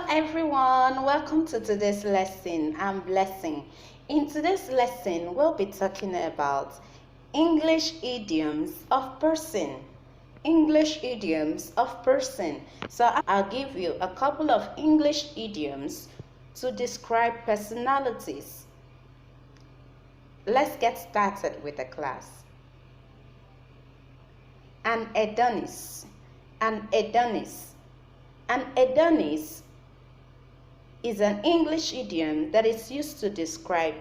everyone, welcome to today's lesson. I'm Blessing. In today's lesson, we'll be talking about English idioms of person. English idioms of person. So I'll give you a couple of English idioms to describe personalities. Let's get started with the class. An Adonis. An Adonis. An Adonis is an English idiom that is used to describe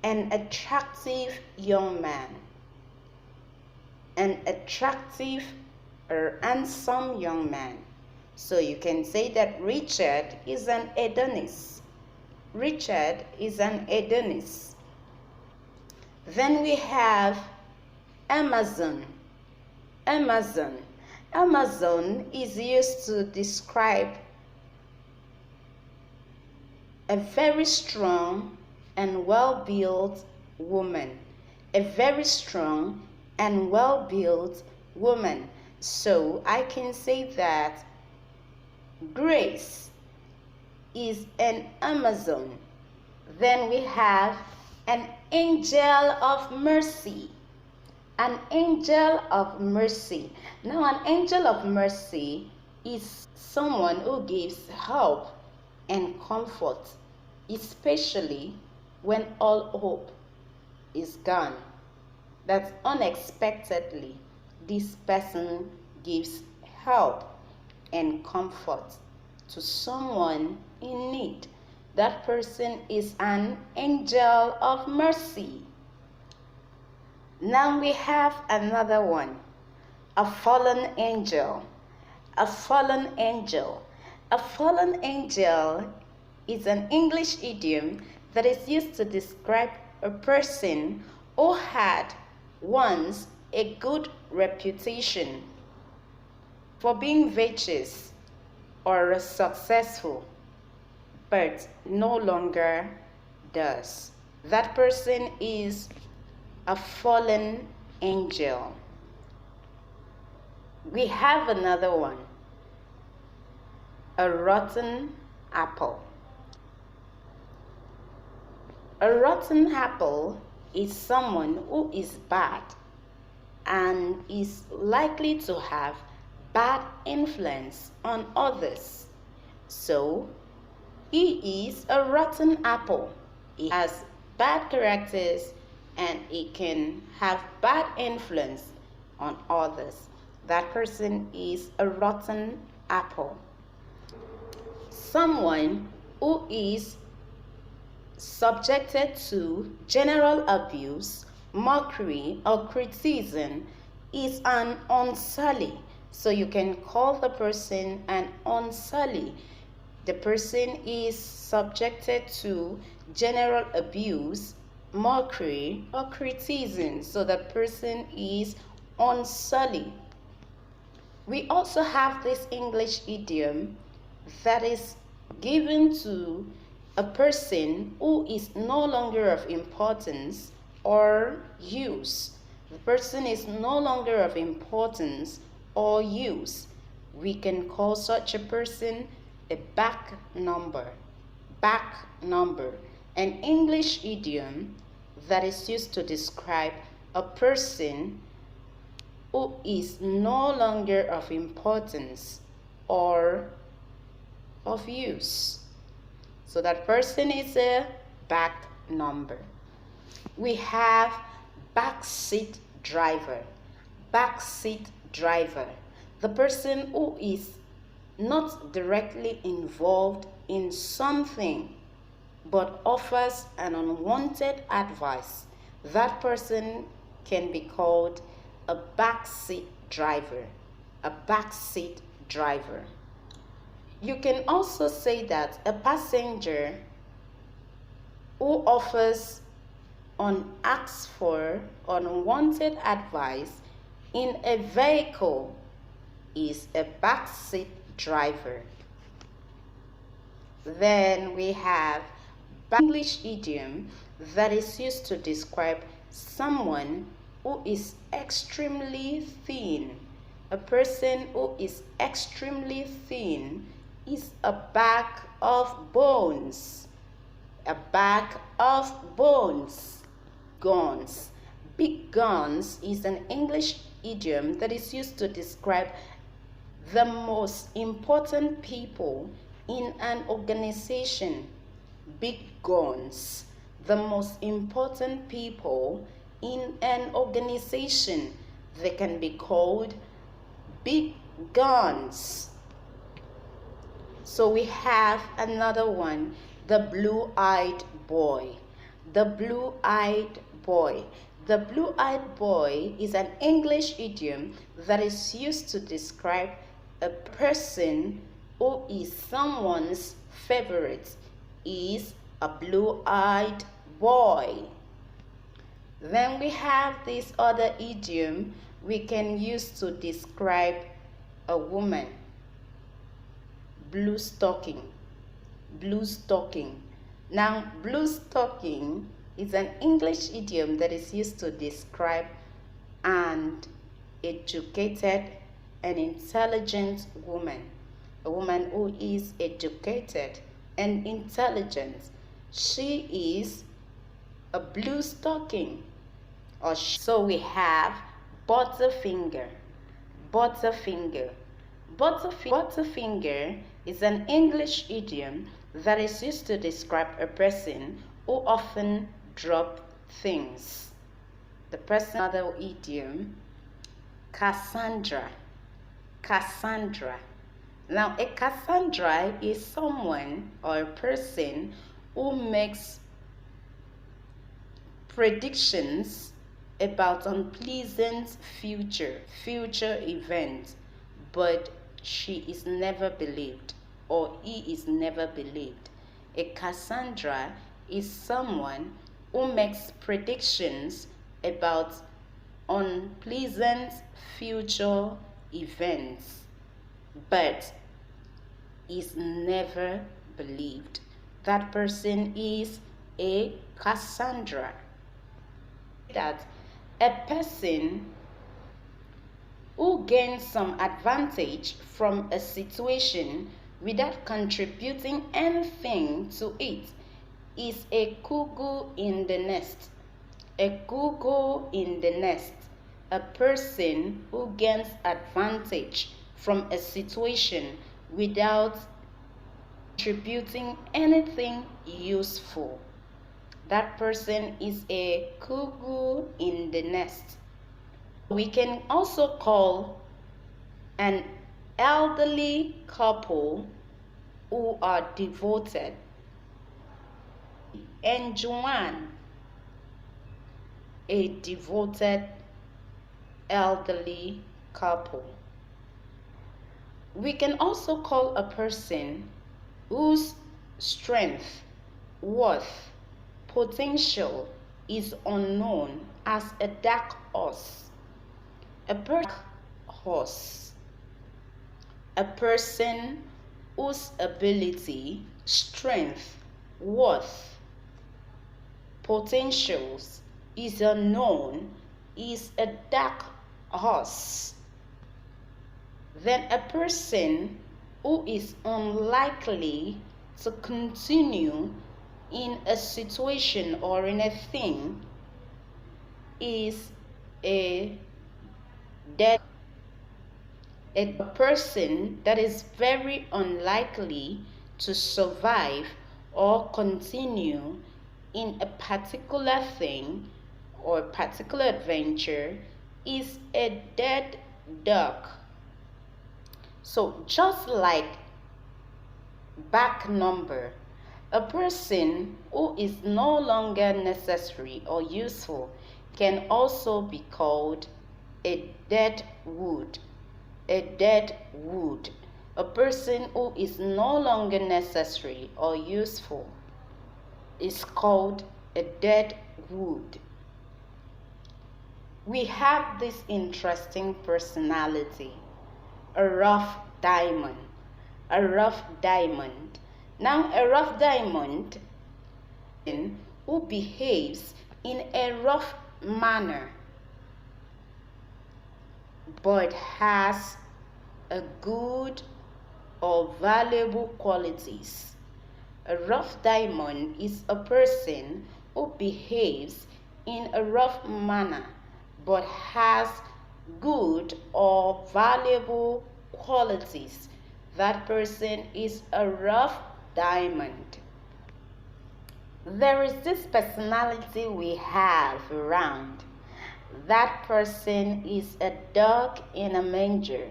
an attractive young man. An attractive or handsome young man. So you can say that Richard is an Adonis. Richard is an Adonis. Then we have Amazon. Amazon. Amazon is used to describe a very strong and well-built woman. A very strong and well-built woman. So I can say that Grace is an Amazon. Then we have an angel of mercy. An angel of mercy. Now, an angel of mercy is someone who gives help and comfort, especially when all hope is gone. That unexpectedly, this person gives help and comfort to someone in need. That person is an angel of mercy. Now we have another one, a fallen angel. A fallen angel. A fallen angel is an English idiom that is used to describe a person who had once a good reputation for being virtuous or successful, but no longer does. That person is a fallen angel. We have another one, a rotten apple. A rotten apple is someone who is bad and is likely to have bad influence on others. So, he is a rotten apple. He has bad characters and it can have bad influence on others. That person is a rotten apple. Someone who is subjected to general abuse, mockery, or criticism is an unsully. So you can call the person an unsully. The person is subjected to general abuse, mockery, or criticism, so that person is unsully. We also have this English idiom that is given to a person who is no longer of importance or use. The person is no longer of importance or use. We can call such a person a back number. Back number. An English idiom that is used to describe a person who is no longer of importance or of use. So that person is a back number. We have backseat driver. Backseat driver. The person who is not directly involved in something but offers an unwanted advice. That person can be called a backseat driver. A backseat driver. You can also say that a passenger who offers unasked for unwanted advice in a vehicle is a backseat driver. Then we have English idiom that is used to describe someone who is extremely thin. A person who is extremely thin is a bag of bones. A bag of bones. Guns. Big guns is an English idiom that is used to describe the most important people in an organization. Big guns. The most important people in an organization. They can be called big guns. So we have another one, the blue-eyed boy. The blue-eyed boy. The blue-eyed boy is an English idiom that is used to describe a person who is someone's favorite, is a blue-eyed boy. Then we have this other idiom we can use to describe a woman. Blue stocking. Blue stocking. Now, blue stocking is an English idiom that is used to describe an educated and intelligent woman. A woman who is educated and intelligent. She is a blue stocking. So we have Butterfinger. Butterfinger. Butterfinger is an English idiom that is used to describe a person who often drops things. The person, another idiom, Cassandra. Cassandra. Now, a Cassandra is someone or a person who makes predictions about unpleasant future events, but she is never believed or he is never believed. A Cassandra is someone who makes predictions about unpleasant future events, but is never believed. That person is a Cassandra. That a person who gains some advantage from a situation without contributing anything to it is a cuckoo in the nest. A cuckoo in the nest. A person who gains advantage from a situation without contributing anything useful. That person is a cuckoo in the nest. We can also call an elderly couple who are devoted and Joanne, a devoted elderly couple. We can also call a person whose strength, worth, potential is unknown as a dark horse. A dark horse. A person whose ability, strength, worth, potentials is unknown is a dark horse. Then a person who is unlikely to continue in a situation or in a thing is a dead. A person that is very unlikely to survive or continue in a particular thing or particular adventure is a dead duck. So just like back number, a person who is no longer necessary or useful can also be called a dead wood. A dead wood. A person who is no longer necessary or useful is called a dead wood. We have this interesting personality, a rough diamond. A rough diamond. Now, a rough diamond who behaves in a rough manner but has a good or valuable qualities. A rough diamond is a person who behaves in a rough manner but has good or valuable qualities. That person is a rough diamond. There is this personality we have around. That person is a dog in a manger.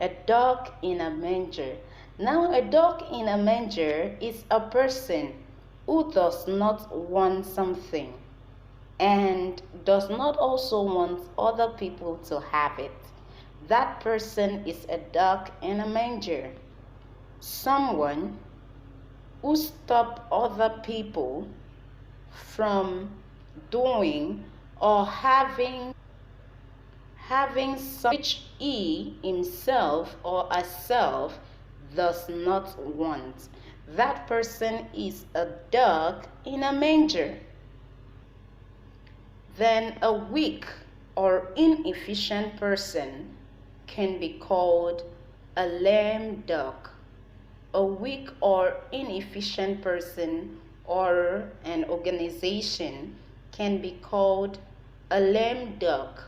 A dog in a manger. Now, a dog in a manger is a person who does not want something and does not also want other people to have it. That person is a dog in a manger. Someone who stops other people from doing or having something which he himself or herself does not want. That person is a dog in a manger. Then a weak or inefficient person can be called a lame duck. A weak or inefficient person or an organization can be called a lame duck.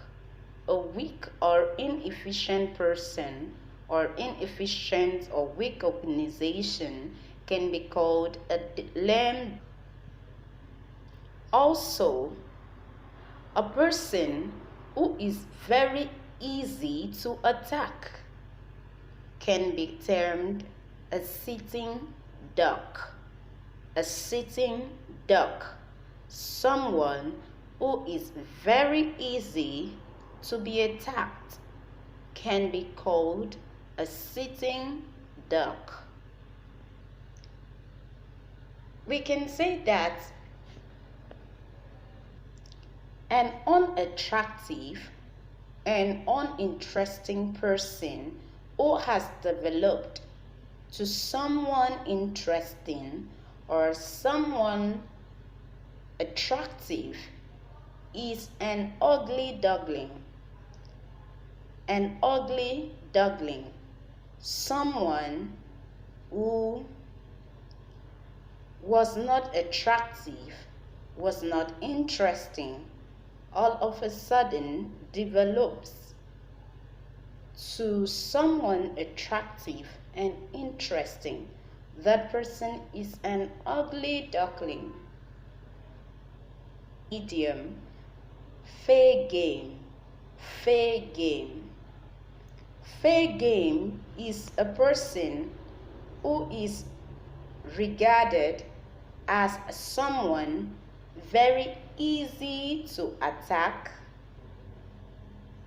A weak or inefficient person or inefficient or weak organization can be called a lame. Also, a person who is very easy to attack can be termed a sitting duck. A sitting duck. Someone who is very easy to be attacked can be called a sitting duck. We can say that an unattractive and uninteresting person who has developed to someone interesting or someone attractive is an ugly duckling. An ugly duckling. Someone who was not attractive, was not interesting, all of a sudden develops to someone attractive and interesting. That person is an ugly duckling. Idiom: fair game. Fair game. Fair game is a person who is regarded as someone very easy to attack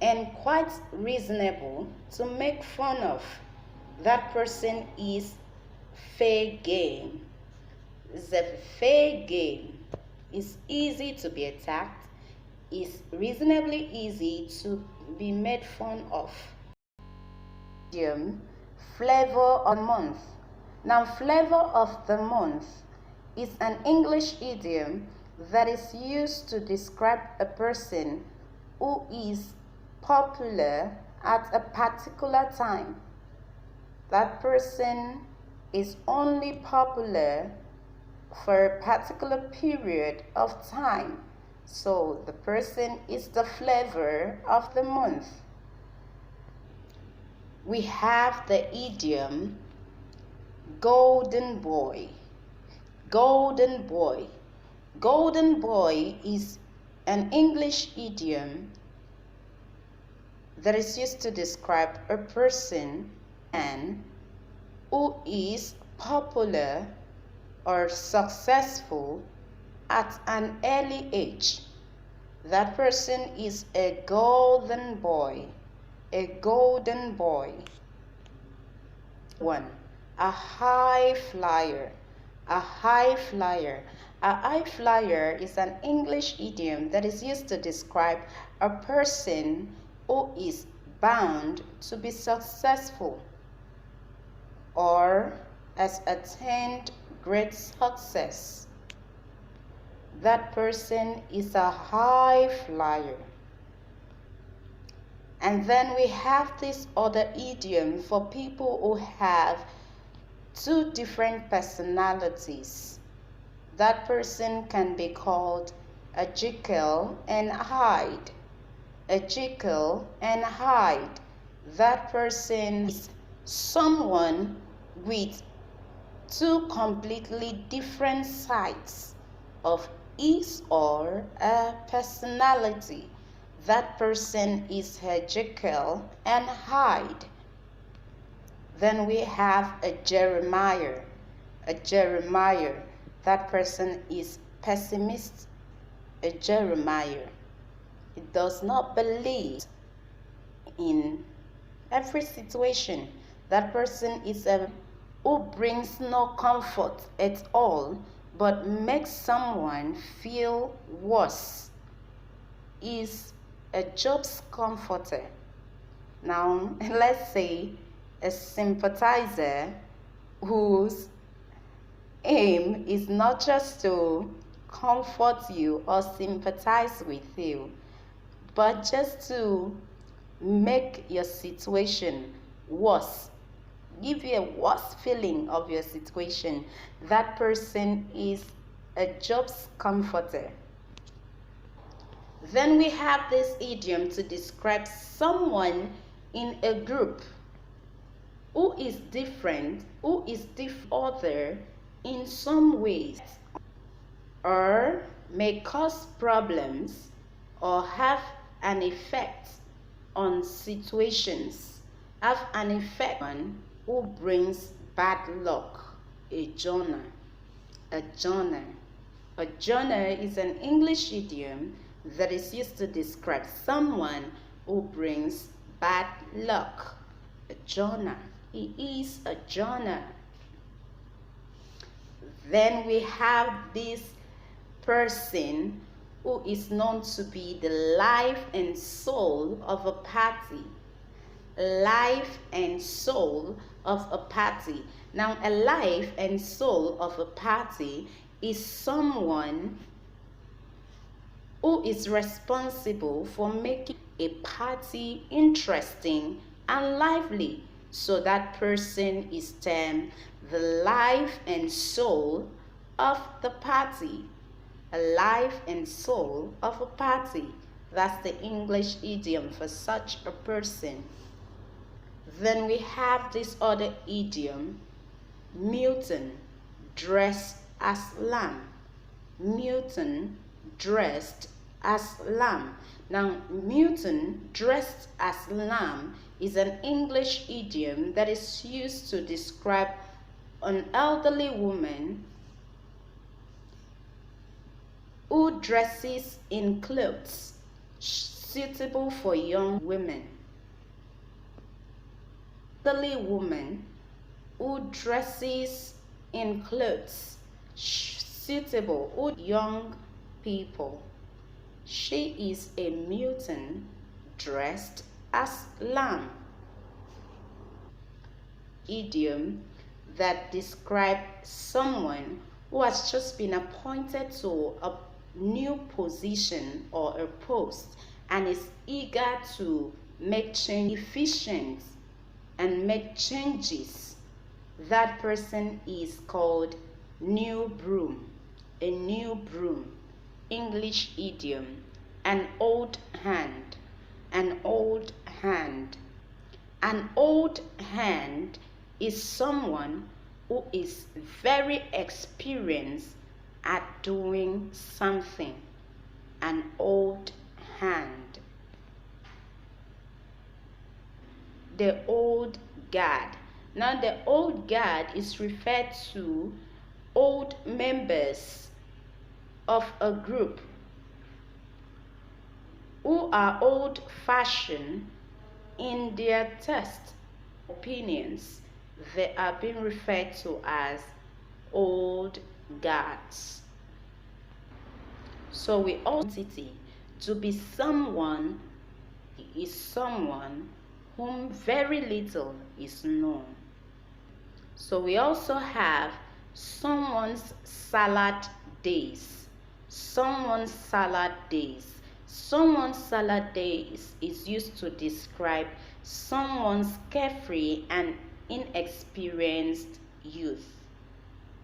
and quite reasonable to make fun of. That person is fair game. The fair game is easy to be attacked, is reasonably easy to be made fun of. Idiom: flavor of the month. Now, flavor of the month is an English idiom that is used to describe a person who is popular at a particular time. That person is only popular for a particular period of time. So the person is the flavor of the month. We have the idiom golden boy. Golden boy. Golden boy is an English idiom that is used to describe a person and who is popular or successful at an early age. That person is a golden boy. A golden boy. 1. A high flyer. A high flyer. A high flyer is an English idiom that is used to describe a person who is bound to be successful or has attained great success. That person is a high flyer. And then we have this other idiom for people who have two different personalities. That person can be called a Jekyll and Hyde. A Jekyll and Hyde. That person is someone with two completely different sides of his or her personality. That person is her Jekyll and Hyde. Then we have a Jeremiah. A Jeremiah. That person is pessimist. A Jeremiah. He does not believe in every situation. That person is a who brings no comfort at all, but makes someone feel worse. Is a Job's comforter. Now, let's say a sympathizer whose aim is not just to comfort you or sympathize with you, but just to make your situation worse, give you a worse feeling of your situation. That person is a Job's comforter. Then we have this idiom to describe someone in a group who is different, other in some ways, or may cause problems or have an effect on situations, have an effect on who brings bad luck. A Jonah. A Jonah. A Jonah is an English idiom that is used to describe someone who brings bad luck. A Jonah. He is a Jonah. Then we have this person who is known to be the life and soul of a party. Life and soul of a party. Now, a life and soul of a party is someone who is responsible for making a party interesting and lively. So that person is termed the life and soul of the party. A life and soul of a party. That's the English idiom for such a person. Then we have this other idiom, Mutton, dressed as lamb. Mutton, dressed as lamb. Now, Mutton, dressed as lamb, is an English idiom that is used to describe an elderly woman who dresses in clothes suitable for young women. Elderly woman who dresses in clothes suitable for young people. She is a Mutton dressed as lamb. Idiom that describes someone who has just been appointed to a new position or a post and is eager to make change, efficient and make changes. That person is called new broom. A new broom. English idiom. An old hand. An old hand. An old hand is someone who is very experienced at doing something. An old hand. The old guard. Now, the old guard is referred to old members of a group who are old-fashioned in their taste, opinions. They are being referred to as old guards. So we also to be someone is someone whom very little is known. So we also have someone's salad days. Someone's salad days. Someone's salad days is used to describe someone's carefree and inexperienced youth.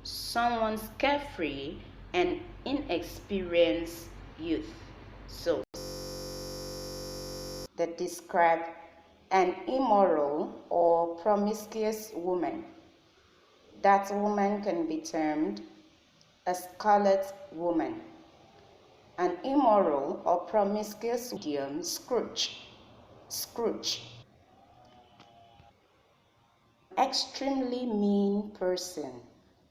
Someone's carefree and inexperienced youth. So, that describe an immoral or promiscuous woman. That woman can be termed a scarlet woman. An immoral or promiscuous idiom, Scrooge. Scrooge. Extremely mean person.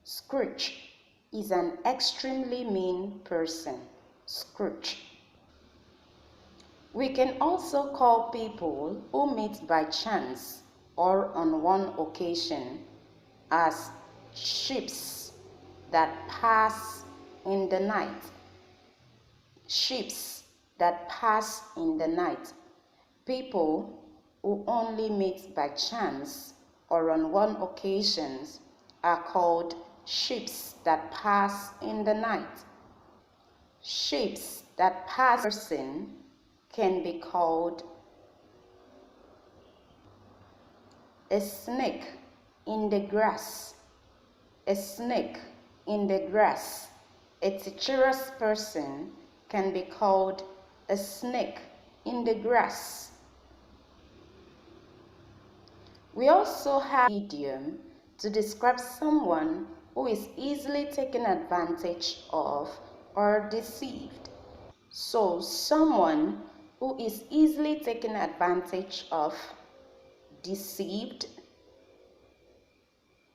Scrooge is an extremely mean person. Scrooge. We can also call people who meet by chance or on one occasion as ships that pass in the night. Ships that pass in the night. People who only meet by chance or on one occasion are called ships that pass in the night. Ships that pass person can be called a snake in the grass. A snake in the grass. A teacherous person can be called a snake in the grass. We also have an idiom to describe someone who is easily taken advantage of or deceived. So, someone who is easily taken advantage of, deceived,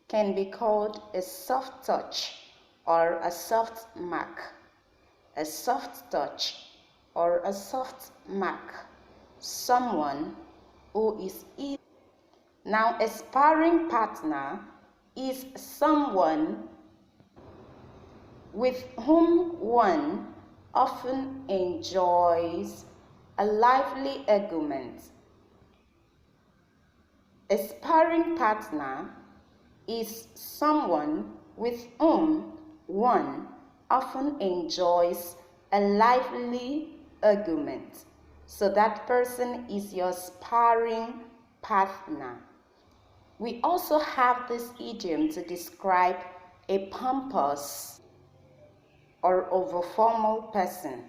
can be called a soft touch or a soft mark. A soft touch or a soft mark. Someone who is easy. Now, a sparring partner is someone with whom one often enjoys a lively argument. A sparring partner is someone with whom one often enjoys a lively argument. So that person is your sparring partner. We also have this idiom to describe a pompous or overformal person.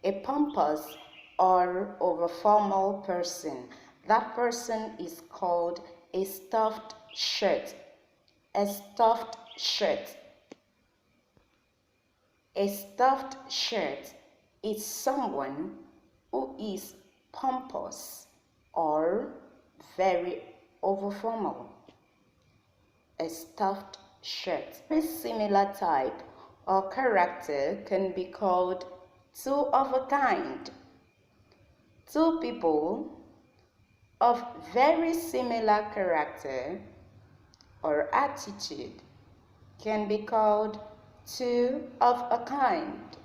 A pompous or overformal person. That person is called a stuffed shirt. A stuffed shirt. A stuffed shirt is someone who is pompous or very overformal. A stuffed shirt. A similar type or character can be called two of a kind. Two people of very similar character or attitude can be called two of a kind.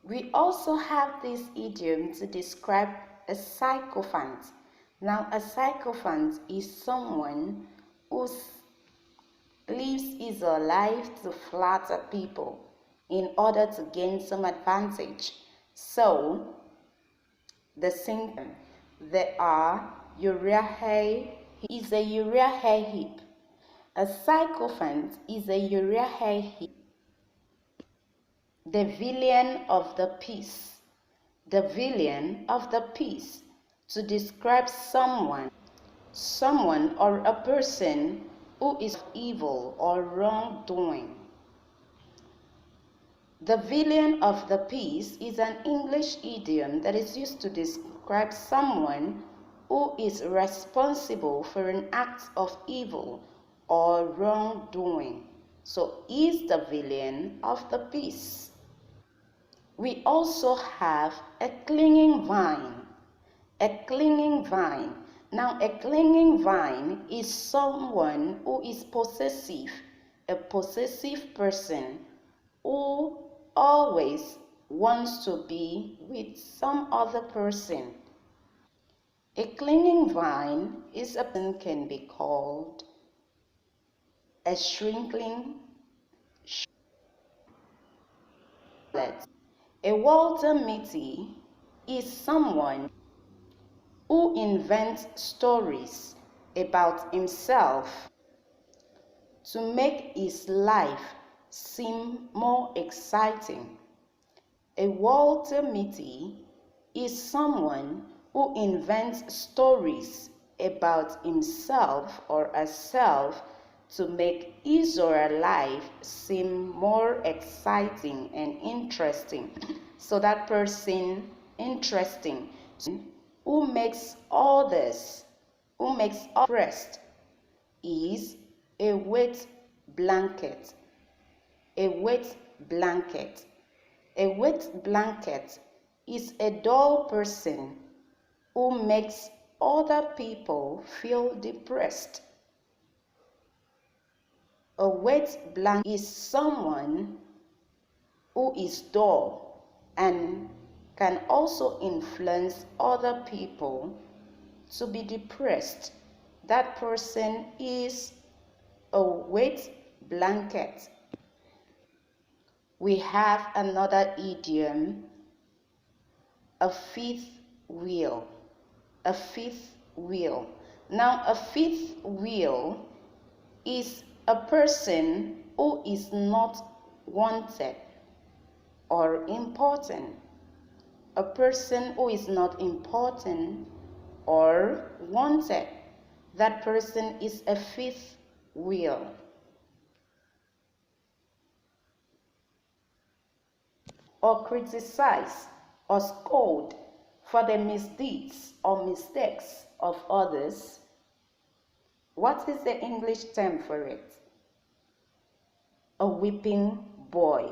We also have this idiom to describe a sycophant. Now, a sycophant is someone who lives his or her life to flatter people in order to gain some advantage. So, the symptom, there are urea hair, is a urea hair heap. A sycophant is a urea hair heap. The villain of the piece. The villain of the piece, to describe someone or a person who is evil or wrongdoing. The villain of the piece is an English idiom that is used to describe someone who is responsible for an act of evil or wrongdoing. So, is the villain of the piece. We also have a clinging vine. A clinging vine. Now, a clinging vine is someone who is possessive, a possessive person who always wants to be with some other person. A clinging vine is a person can be called a shrinkling shrinklet. A Walter Mitty is someone who invents stories about himself to make his life seem more exciting. A Walter Mitty is someone who invents stories about himself or herself to make his or her life seem more exciting and interesting. So that person interesting, who makes others, oppressed, is a wet blanket. A wet blanket. A wet blanket is a dull person who makes other people feel depressed. A wet blanket is someone who is dull and can also influence other people to be depressed. That person is a wet blanket. We have another idiom, a fifth wheel. A fifth wheel. Now, a fifth wheel is a person who is not wanted or important. A person who is not important or wanted. That person is a fifth wheel. Or criticize or scold for the misdeeds or mistakes of others. What is the English term for it? A whipping boy.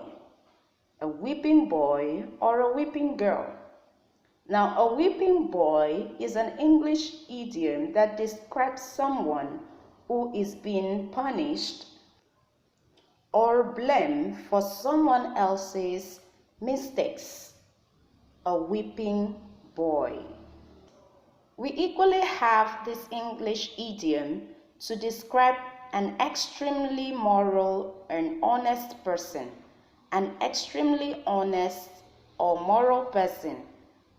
A whipping boy or a whipping girl. Now, a whipping boy is an English idiom that describes someone who is being punished or blamed for someone else's mistakes. A whipping boy. We equally have this English idiom to describe an extremely moral and honest person. An extremely honest or moral person.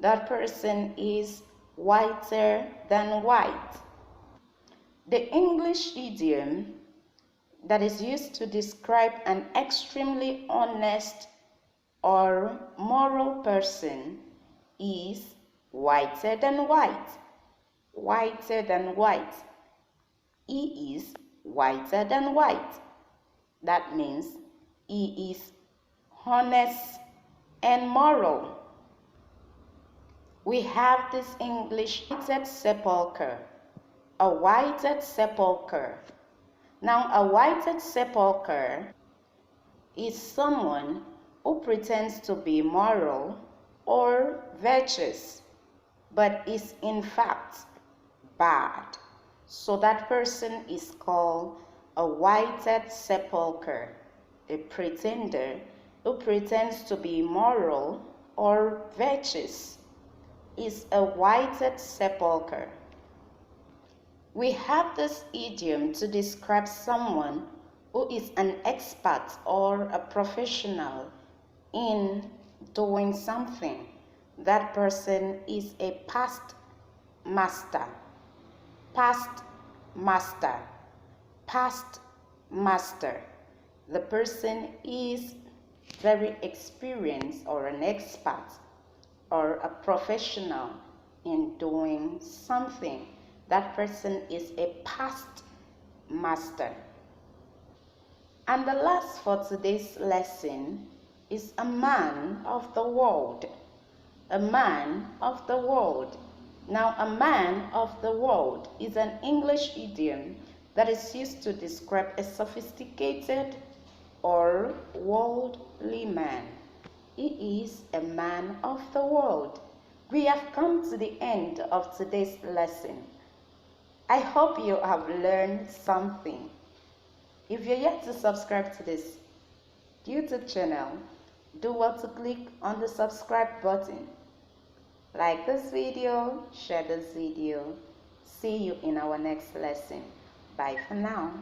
That person is whiter than white. The English idiom that is used to describe an extremely honest or moral person is whiter than white. Whiter than white. He is whiter than white. That means he is honest and moral. We have this English whited sepulchre. A whited sepulchre. Now, a whited sepulchre is someone who pretends to be moral or virtuous, but is in fact bad. So that person is called a whited sepulchre, a pretender who pretends to be moral or virtuous is a whited sepulchre. We have this idiom to describe someone who is an expert or a professional in doing something. That person is a past master. Past master. Past master. The person is very experienced or an expert or a professional in doing something. That person is a past master. And the last for today's lesson is a man of the world. A man of the world. Now, a man of the world is an English idiom that is used to describe a sophisticated or worldly man. He is a man of the world. We have come to the end of today's lesson. I hope you have learned something. If you're yet to subscribe to this YouTube channel, do well to click on the subscribe button. Like this video, share this video. See you in our next lesson. Bye for now.